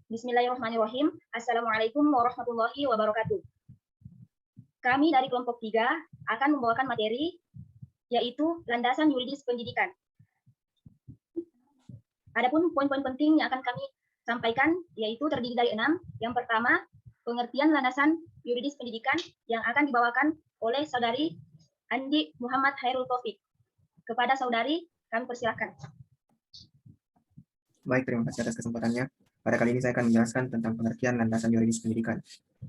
Bismillahirrahmanirrahim. Assalamualaikum warahmatullahi wabarakatuh. Kami dari kelompok 3 akan membawakan materi yaitu landasan yuridis pendidikan. Adapun poin-poin penting yang akan kami sampaikan yaitu terdiri dari 6. Yang pertama, pengertian landasan yuridis pendidikan yang akan dibawakan oleh Saudari Andi Muhammad Hairul Taufik. Kepada saudari, kami persilahkan. Baik, terima kasih atas kesempatannya. Pada kali ini saya akan menjelaskan tentang pengertian landasan yuridis pendidikan.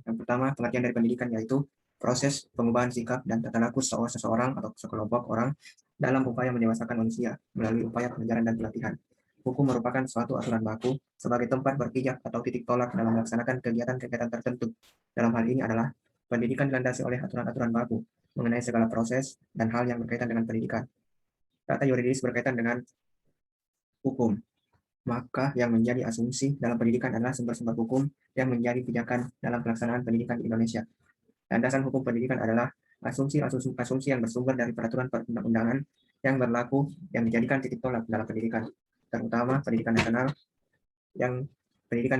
Yang pertama, pengertian dari pendidikan yaitu proses pengubahan sikap dan tata laku seseorang atau sekelompok orang dalam upaya mendewasakan manusia melalui upaya pengajaran dan pelatihan. Hukum merupakan suatu aturan baku sebagai tempat berpijak atau titik tolak dalam melaksanakan kegiatan-kegiatan tertentu. Dalam hal ini adalah pendidikan dilandasi oleh aturan-aturan baku mengenai segala proses dan hal yang berkaitan dengan pendidikan. Tata yuridis berkaitan dengan hukum. Maka yang menjadi asumsi dalam pendidikan adalah sumber-sumber hukum yang menjadi pijakan dalam pelaksanaan pendidikan di Indonesia. Landasan hukum pendidikan adalah asumsi yang bersumber dari peraturan perundang-undangan yang berlaku yang dijadikan titik tolak dalam pendidikan, terutama pendidikan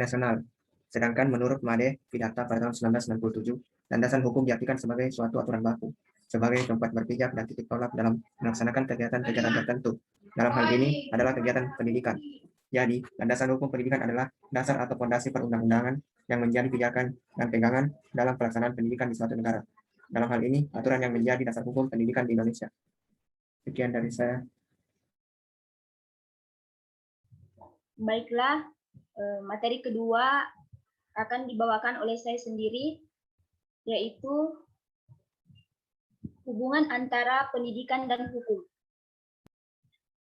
nasional. Sedangkan menurut Made Pidata pada tahun 1997, landasan hukum diartikan sebagai suatu aturan baku, sebagai tempat berpijak dan titik tolak dalam melaksanakan kegiatan-kegiatan tertentu. Dalam hal ini adalah kegiatan pendidikan. Jadi, landasan hukum pendidikan adalah dasar atau fondasi perundang-undangan yang menjadi pijakan dan pegangan dalam pelaksanaan pendidikan di suatu negara. Dalam hal ini, aturan yang menjadi dasar hukum pendidikan di Indonesia. Sekian dari saya. Baiklah, materi kedua akan dibawakan oleh saya sendiri, yaitu hubungan antara pendidikan dan hukum.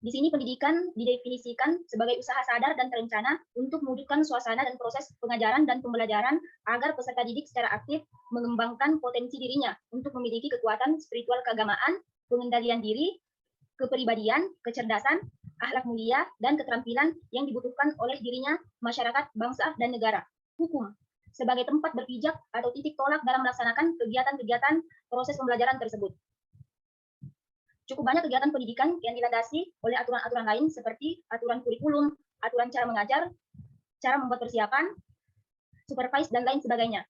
Di sini pendidikan didefinisikan sebagai usaha sadar dan terencana untuk mewujudkan suasana dan proses pengajaran dan pembelajaran agar peserta didik secara aktif mengembangkan potensi dirinya untuk memiliki kekuatan spiritual keagamaan, pengendalian diri, kepribadian, kecerdasan, akhlak mulia, dan keterampilan yang dibutuhkan oleh dirinya, masyarakat, bangsa, dan negara. Hukum sebagai tempat berpijak atau titik tolak dalam melaksanakan kegiatan-kegiatan proses pembelajaran tersebut. Cukup banyak kegiatan pendidikan yang dilandasi oleh aturan-aturan lain seperti aturan kurikulum, aturan cara mengajar, cara membuat persiapan, supervise, dan lain sebagainya.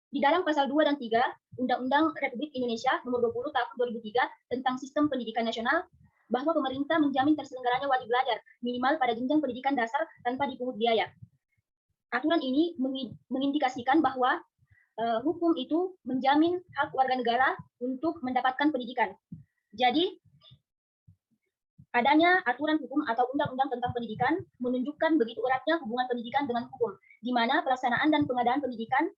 Di dalam pasal 2 dan 3 Undang-Undang Republik Indonesia Nomor 20 Tahun 2003 tentang Sistem Pendidikan Nasional, bahwa pemerintah menjamin terselenggaranya wajib belajar minimal pada jenjang pendidikan dasar tanpa dipungut biaya. Aturan ini mengindikasikan bahwa hukum itu menjamin hak warga negara untuk mendapatkan pendidikan. Jadi, adanya aturan hukum atau undang-undang tentang pendidikan menunjukkan begitu eratnya hubungan pendidikan dengan hukum, di mana pelaksanaan dan pengadaan pendidikan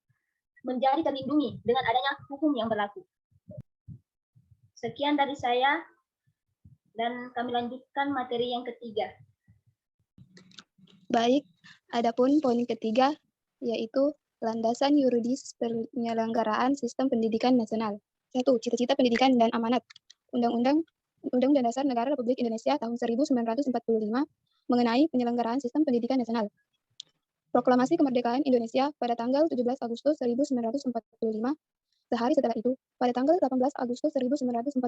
menjadi terlindungi dengan adanya hukum yang berlaku. Sekian dari saya, dan kami lanjutkan materi yang ketiga. Baik, adapun poin ketiga, yaitu landasan yuridis penyelenggaraan sistem pendidikan nasional. 1. Cita-cita pendidikan dan amanat. Undang-Undang Dasar Negara Republik Indonesia tahun 1945 mengenai penyelenggaraan sistem pendidikan nasional. Proklamasi Kemerdekaan Indonesia pada tanggal 17 Agustus 1945. Sehari setelah itu, pada tanggal 18 Agustus 1945,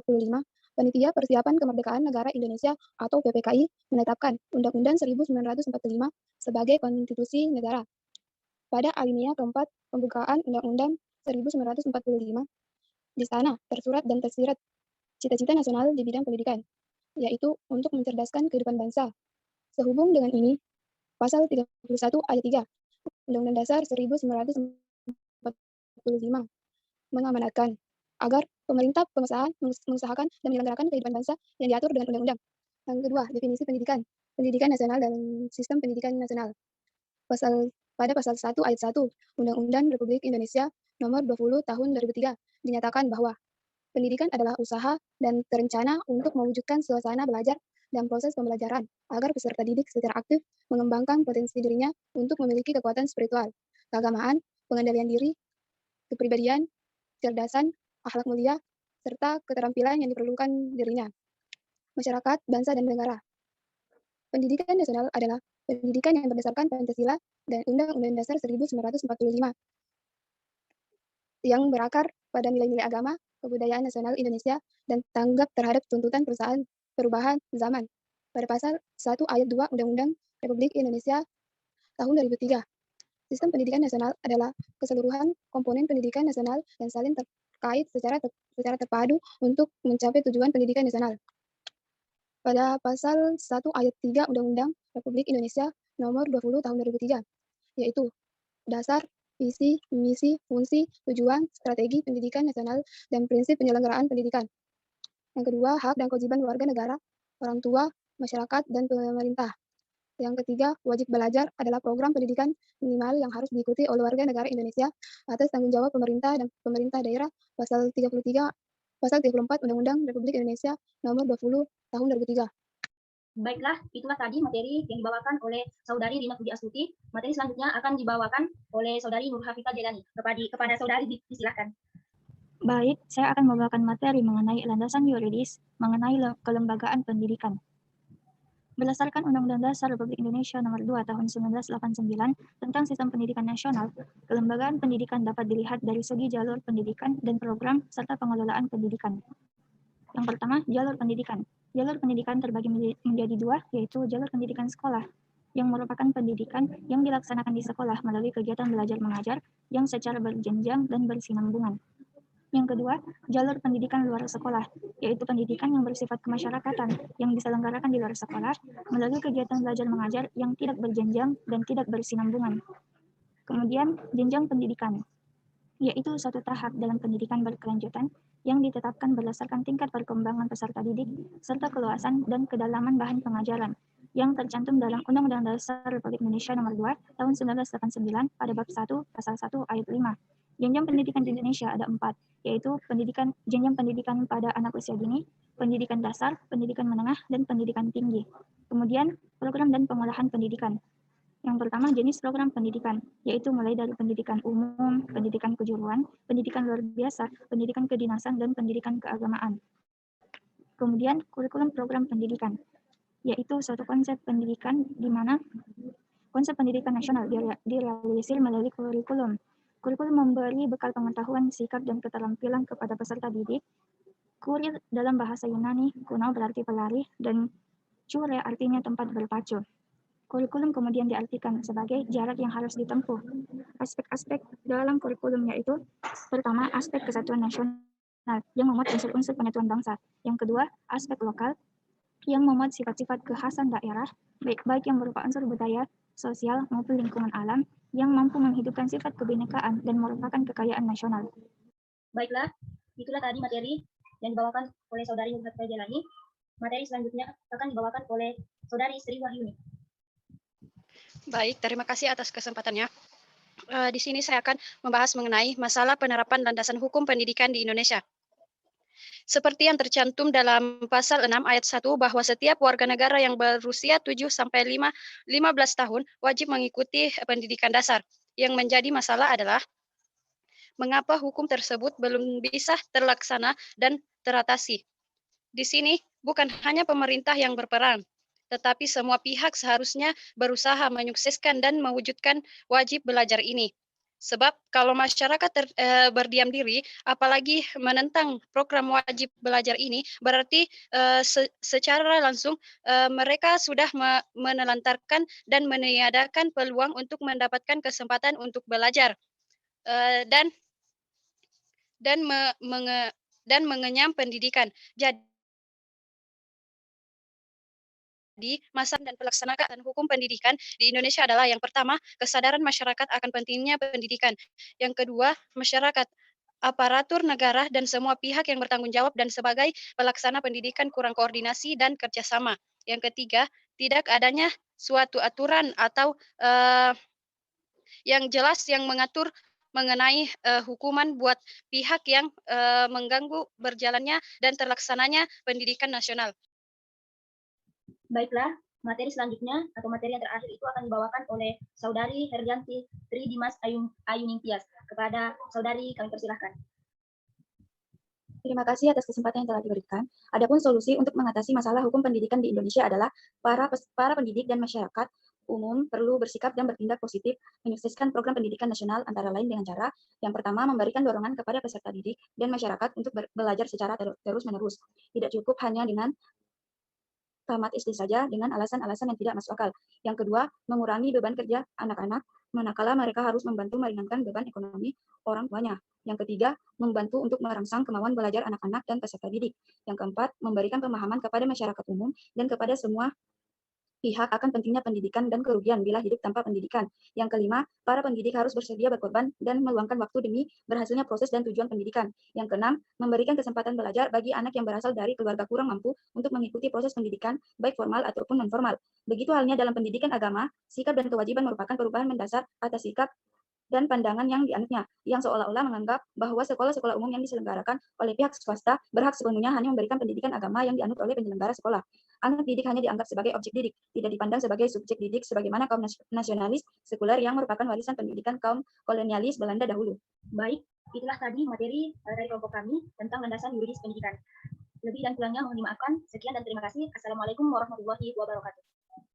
Panitia Persiapan Kemerdekaan Negara Indonesia atau PPKI menetapkan Undang-Undang 1945 sebagai konstitusi negara. Pada alinea keempat pembukaan Undang-Undang 1945, di sana tersurat dan tersirat cita-cita nasional di bidang pendidikan, yaitu untuk mencerdaskan kehidupan bangsa. Sehubung dengan ini, Pasal 31 ayat 3 Undang-Undang Dasar 1945 mengamanatkan agar pemerintah mengusahakan dan menyelenggarakan kehidupan bangsa yang diatur dengan undang-undang. Yang kedua, definisi pendidikan. Pendidikan nasional dalam sistem pendidikan nasional. Pada pasal 1 ayat 1 Undang-Undang Republik Indonesia Nomor 20 Tahun 2003 dinyatakan bahwa pendidikan adalah usaha dan terencana untuk mewujudkan suasana belajar dan proses pembelajaran agar peserta didik secara aktif mengembangkan potensi dirinya untuk memiliki kekuatan spiritual, keagamaan, pengendalian diri, kepribadian, kecerdasan, akhlak mulia, serta keterampilan yang diperlukan dirinya, masyarakat, bangsa, dan negara. Pendidikan nasional adalah pendidikan yang berdasarkan Pancasila dan Undang-Undang Dasar 1945 yang berakar pada nilai-nilai agama, kebudayaan nasional Indonesia, dan tanggap terhadap tuntutan perubahan zaman. Pada pasal 1 ayat 2 Undang-Undang Republik Indonesia tahun 2003. Sistem pendidikan nasional adalah keseluruhan komponen pendidikan nasional dan saling terkait secara terpadu untuk mencapai tujuan pendidikan nasional. Pada pasal 1 ayat 3 Undang-Undang Republik Indonesia nomor 20 tahun 2003, yaitu dasar, visi, misi, fungsi, tujuan, strategi pendidikan nasional, dan prinsip penyelenggaraan pendidikan. Yang kedua, hak dan kewajiban warga negara, orang tua, masyarakat, dan pemerintah. Yang ketiga, wajib belajar adalah program pendidikan minimal yang harus diikuti oleh warga negara Indonesia atas tanggung jawab pemerintah dan pemerintah daerah pasal 34 Undang-Undang Republik Indonesia nomor 20 tahun 2003. Baiklah, itulah tadi materi yang dibawakan oleh Saudari Rina Puji Astuti. Materi selanjutnya akan dibawakan oleh Saudari Nur Hafifah Jelani. Kepada Saudari disilakan. Baik, saya akan membawakan materi mengenai landasan yuridis mengenai kelembagaan pendidikan. Berdasarkan Undang-Undang Dasar Republik Indonesia Nomor 2 Tahun 1989 tentang Sistem Pendidikan Nasional, kelembagaan pendidikan dapat dilihat dari segi jalur pendidikan dan program serta pengelolaan pendidikan. Yang pertama, jalur pendidikan. Jalur pendidikan terbagi menjadi dua, yaitu jalur pendidikan sekolah, yang merupakan pendidikan yang dilaksanakan di sekolah melalui kegiatan belajar mengajar yang secara berjenjang dan bersinambungan. Yang kedua, jalur pendidikan luar sekolah, yaitu pendidikan yang bersifat kemasyarakatan yang diselenggarakan di luar sekolah melalui kegiatan belajar mengajar yang tidak berjenjang dan tidak bersinambungan. Kemudian, jenjang pendidikan, yaitu suatu tahap dalam pendidikan berkelanjutan yang ditetapkan berdasarkan tingkat perkembangan peserta didik serta keluasan dan kedalaman bahan pengajaran yang tercantum dalam Undang-Undang Dasar Republik Indonesia Nomor 2 Tahun 1989 pada bab 1 pasal 1 ayat 5. Jenjang pendidikan di Indonesia ada 4, yaitu jenjang pendidikan pada anak usia dini, pendidikan dasar, pendidikan menengah, dan pendidikan tinggi. Kemudian, program dan pengolahan pendidikan. Yang pertama, jenis program pendidikan, yaitu mulai dari pendidikan umum, pendidikan kejuruan, pendidikan luar biasa, pendidikan kedinasan, dan pendidikan keagamaan. Kemudian, kurikulum program pendidikan, yaitu suatu konsep pendidikan di mana konsep pendidikan nasional direalisir melalui kurikulum. Kurikulum memberi bekal pengetahuan, sikap, dan keterampilan kepada peserta didik. Kurir dalam bahasa Yunani kuno berarti pelari, dan cure artinya tempat berpacu. Kurikulum kemudian diartikan sebagai jarak yang harus ditempuh. Aspek-aspek dalam kurikulum yaitu, pertama, aspek kesatuan nasional yang memuat unsur-unsur penyatuan bangsa. Yang kedua, aspek lokal yang memuat sifat-sifat kekhasan daerah, baik yang berupa unsur budaya, sosial, maupun lingkungan alam, yang mampu menghidupkan sifat kebinekaan dan merupakan kekayaan nasional. Baiklah, itulah tadi materi yang dibawakan oleh Saudari Nur Hafifah Jelani. Materi selanjutnya akan dibawakan oleh Saudari Sri Wahyuni. Baik, terima kasih atas kesempatannya. Di sini saya akan membahas mengenai masalah penerapan landasan hukum pendidikan di Indonesia. Seperti yang tercantum dalam pasal 6 ayat 1 bahwa setiap warga negara yang berusia 7 sampai 15 tahun wajib mengikuti pendidikan dasar. Yang menjadi masalah adalah mengapa hukum tersebut belum bisa terlaksana dan teratasi. Di sini bukan hanya pemerintah yang berperan, tetapi semua pihak seharusnya berusaha menyukseskan dan mewujudkan wajib belajar ini. Sebab kalau masyarakat berdiam diri, apalagi menentang program wajib belajar ini, berarti secara langsung mereka sudah menelantarkan dan meniadakan peluang untuk mendapatkan kesempatan untuk belajar dan mengenyam pendidikan. Jadi, masa dan pelaksanaan hukum pendidikan di Indonesia adalah yang pertama, kesadaran masyarakat akan pentingnya pendidikan. Yang kedua, masyarakat, aparatur negara, dan semua pihak yang bertanggung jawab dan sebagai pelaksana pendidikan kurang koordinasi dan kerjasama. Yang ketiga, tidak adanya suatu aturan atau yang jelas yang mengatur mengenai hukuman buat pihak yang mengganggu berjalannya dan terlaksananya pendidikan nasional. Baiklah, materi selanjutnya atau materi yang terakhir itu akan dibawakan oleh Saudari Herdianti Tri Dimas Ayuningtyas. Kepada Saudari kami persilahkan. Terima kasih atas kesempatan yang telah diberikan. Adapun solusi untuk mengatasi masalah hukum pendidikan di Indonesia adalah para pendidik dan masyarakat umum perlu bersikap dan bertindak positif menyukseskan program pendidikan nasional antara lain dengan cara yang pertama memberikan dorongan kepada peserta didik dan masyarakat untuk belajar secara terus-menerus. Tidak cukup hanya dengan tamat SD saja dengan alasan-alasan yang tidak masuk akal. Yang kedua, mengurangi beban kerja anak-anak, manakala mereka harus membantu meringankan beban ekonomi orang tuanya. Yang ketiga, membantu untuk merangsang kemauan belajar anak-anak dan peserta didik. Yang keempat, memberikan pemahaman kepada masyarakat umum dan kepada semua pihak akan pentingnya pendidikan dan kerugian bila hidup tanpa pendidikan. Yang kelima, para pendidik harus bersedia berkorban dan meluangkan waktu demi berhasilnya proses dan tujuan pendidikan. Yang keenam, memberikan kesempatan belajar bagi anak yang berasal dari keluarga kurang mampu untuk mengikuti proses pendidikan, baik formal ataupun non-formal. Begitu halnya dalam pendidikan agama, sikap dan kewajiban merupakan perubahan mendasar atas sikap dan pandangan yang dianutnya, yang seolah-olah menganggap bahwa sekolah-sekolah umum yang diselenggarakan oleh pihak swasta berhak sepenuhnya hanya memberikan pendidikan agama yang dianut oleh penyelenggara sekolah. Anak didik hanya dianggap sebagai objek didik, tidak dipandang sebagai subjek didik sebagaimana kaum nasionalis sekuler yang merupakan warisan pendidikan kaum kolonialis Belanda dahulu. Baik, itulah tadi materi dari kelompok kami tentang landasan yuridis pendidikan. Lebih dan kurangnya mohon dimaafkan. Sekian dan terima kasih. Assalamualaikum warahmatullahi wabarakatuh.